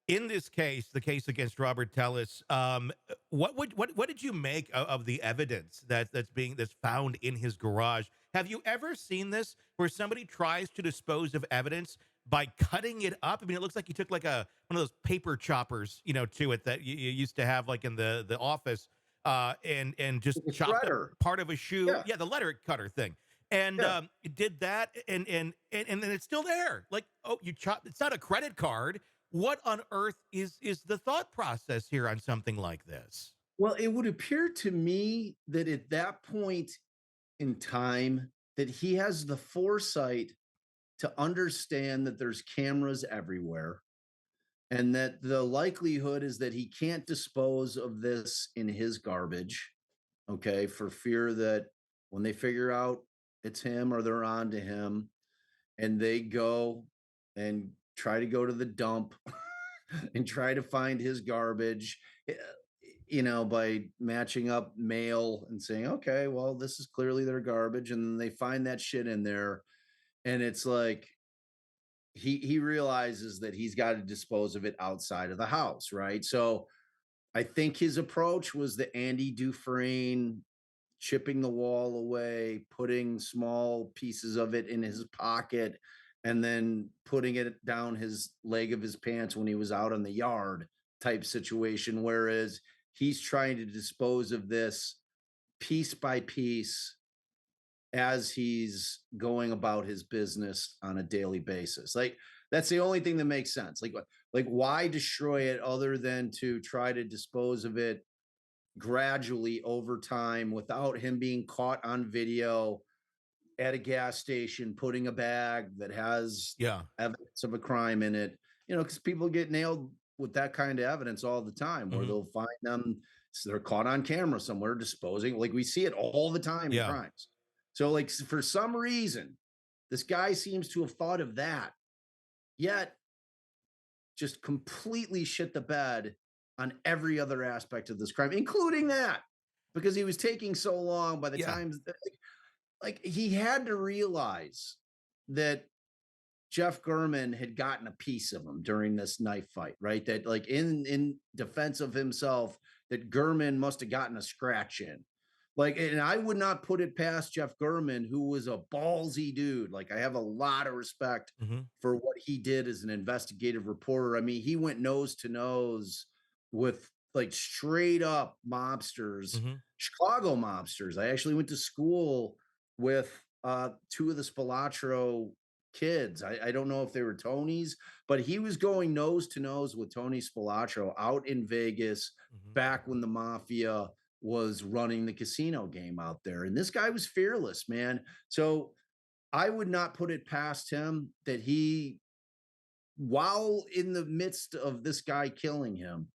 In this case, the case against Robert Tellis, what did you make of the evidence that's found in his garage? Have you ever seen this where somebody tries to dispose of evidence by cutting it up? I mean, it looks like he took like a one of those paper choppers, to it that you used to have like in the office, and just Like a chopped up shredder. part of a shoe. Yeah, Yeah, the letter cutter thing. And yeah. it did that, and then it's still there. Like, oh, you chop. It's not a credit card. What on earth is the thought process here on something like this? Well, it would appear to me that at that point in time, that he has the foresight to understand that there's cameras everywhere, and that the likelihood is that he can't dispose of this in his garbage, okay, for fear that when they figure out it's him or they're on to him and they go and try to go to the dump and try to find his garbage, eh, by matching up mail and saying, okay, well, this is clearly their garbage. And then they find that shit in there. And it's like, he realizes that he's got to dispose of it outside of the house, right? So I think his approach was the Andy Dufresne chipping the wall away, putting small pieces of it in his pocket, and then putting it down his leg of his pants when he was out in the yard type situation. Whereas he's trying to dispose of this piece by piece as he's going about his business on a daily basis. Like that's the only thing that makes sense. Like why destroy it other than to try to dispose of it gradually over time without him being caught on video at a gas station putting a bag that has Yeah. evidence of a crime in it, because people get nailed with that kind of evidence all the time where Mhm. they'll find them, so they're caught on camera somewhere disposing, like we see it all the time in Yeah. crimes. So like for some reason this guy seems to have thought of that, yet just completely shit the bed on every other aspect of this crime, including that, because he was taking so long. By the Yeah. time, like he had to realize that Jeff Gurman had gotten a piece of him during this knife fight, right? That like in defense of himself, that Gurman must have gotten a scratch in. Like, and I would not put it past Jeff Gurman, who was a ballsy dude. Like, I have a lot of respect Mhm. for what he did as an investigative reporter. I mean, he went nose to nose with like straight up mobsters, Mhm. Chicago mobsters. I actually went to school with two of the Spilatro kids. I don't know if they were Tony's, but he was going nose to nose with Tony Spilatro out in Vegas Mhm. back when the mafia was running the casino game out there. And this guy was fearless, man. So I would not put it past him that he, while in the midst of this guy killing him,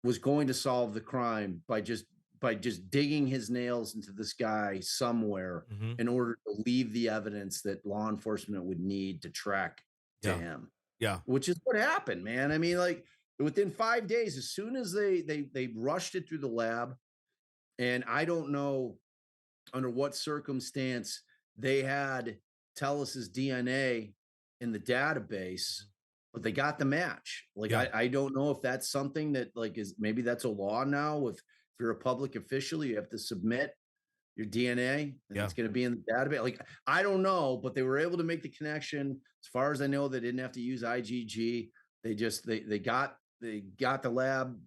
was going to solve the crime by just digging his nails into this guy somewhere Mhm. in order to leave the evidence that law enforcement would need to track to Yeah. him, Yeah. which is what happened, man. I mean, like within 5 days, as soon as they rushed it through the lab, and I don't know under what circumstance they had Tellus's DNA in the database, Mhm. but they got the match. Like Yeah. I don't know if that's something that like is maybe that's a law now. If you're a public official, you have to submit your DNA and Yeah. it's going to be in the database. Like I don't know, but they were able to make the connection. As far as I know, they didn't have to use IgG. They got the lab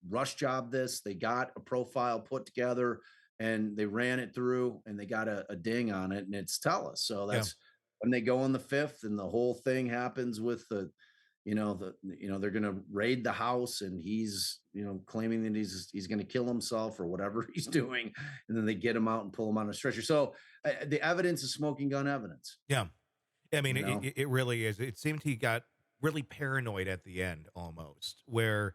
rush job this. They got a profile put together and they ran it through and they got a ding on it and it's Tellus. So Yeah. that's when they go on the fifth and the whole thing happens with they're going to raid the house and he's claiming that he's going to kill himself or whatever he's doing, and then they get him out and pull him on a stretcher. So the evidence is smoking gun evidence. Yeah. I mean, you it know it it really is. It seemed he got really paranoid at the end almost, where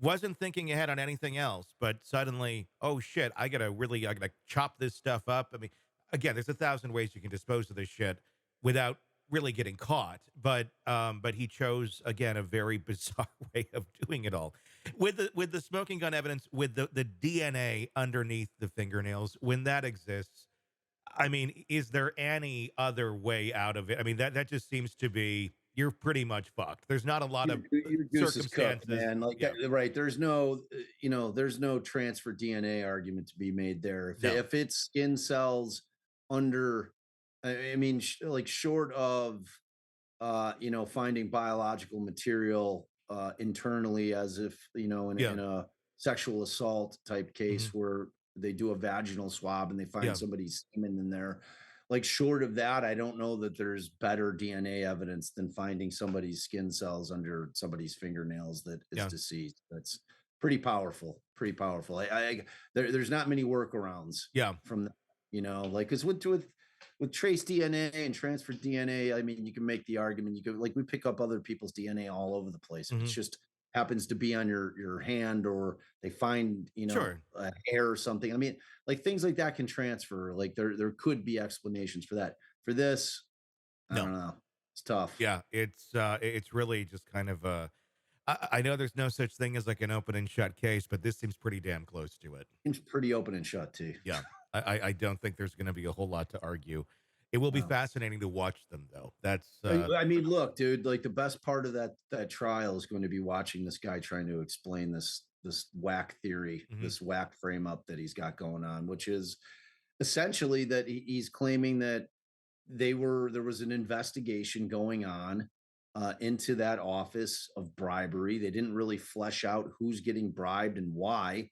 wasn't thinking ahead on anything else, but suddenly, oh shit, I gotta chop this stuff up. I mean, again, there's a thousand ways you can dispose of this shit without really getting caught. But he chose again a very bizarre way of doing it all. With the smoking gun evidence, with the DNA underneath the fingernails, when that exists, I mean, is there any other way out of it? I mean, that just seems to be, you're pretty much fucked. There's not a lot of Your goose is cooked, circumstances. man. Like Yeah. that, right? There's no, there's no transfer DNA argument to be made there. No. If it's skin cells under, I mean, like short of, finding biological material internally, as if Yeah. in a sexual assault type Mhm. case where they do a vaginal swab and they find Yeah. somebody's semen in there. Like short of that, I don't know that there's better DNA evidence than finding somebody's skin cells under somebody's fingernails that is Yeah. deceased. That's pretty powerful. Pretty powerful. There's not many workarounds Yeah. from that, like because with trace DNA and transferred DNA, I mean, you can make the argument. You could, like, we pick up other people's DNA all over the place. If it's Mhm. just happens to be on your hand, or they find Sure. a hair or something. I mean, like things like that can transfer. Like there could be explanations for that. For this, I No. don't know. It's tough. Yeah, it's really just kind of I know there's no such thing as like an open and shut case, but this seems pretty damn close to it. Seems pretty open and shut too. Yeah. I don't think there's gonna be a whole lot to argue. It will be Wow. fascinating to watch them though. That's I mean, look, dude, like the best part of that trial is going to be watching this guy trying to explain this whack theory, mhm. this whack frame up that he's got going on, which is essentially that he's claiming that there was an investigation going on into that office of bribery. They didn't really flesh out who's getting bribed and why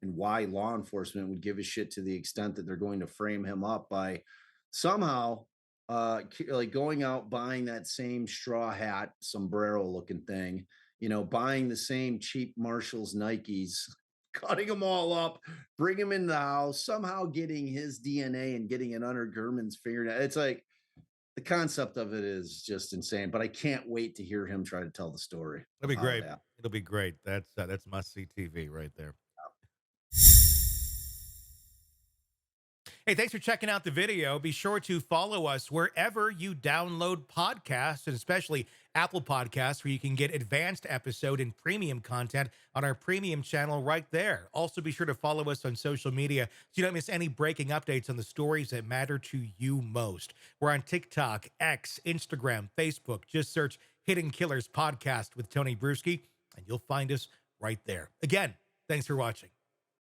law enforcement would give a shit to the extent that they're going to frame him up by somehow like going out buying that same straw hat sombrero looking thing, buying the same cheap Marshalls Nikes, cutting them all up, bring him in the house, somehow getting his DNA and getting it under Gurman's fingernail. It's like the concept of it is just insane, but I can't wait to hear him try to tell the story It'll of be how it great. happened. It'll be great. That's must see TV right there. Hey, thanks for checking out the video. Be sure to follow us wherever you download podcasts, and especially Apple Podcasts, where you can get advanced episode and premium content on our premium channel right there. Also, be sure to follow us on social media so you don't miss any breaking updates on the stories that matter to you most. We're on TikTok, X, Instagram, Facebook. Just search Hidden Killers Podcast with Tony Brueski, and you'll find us right there. Again, thanks for watching.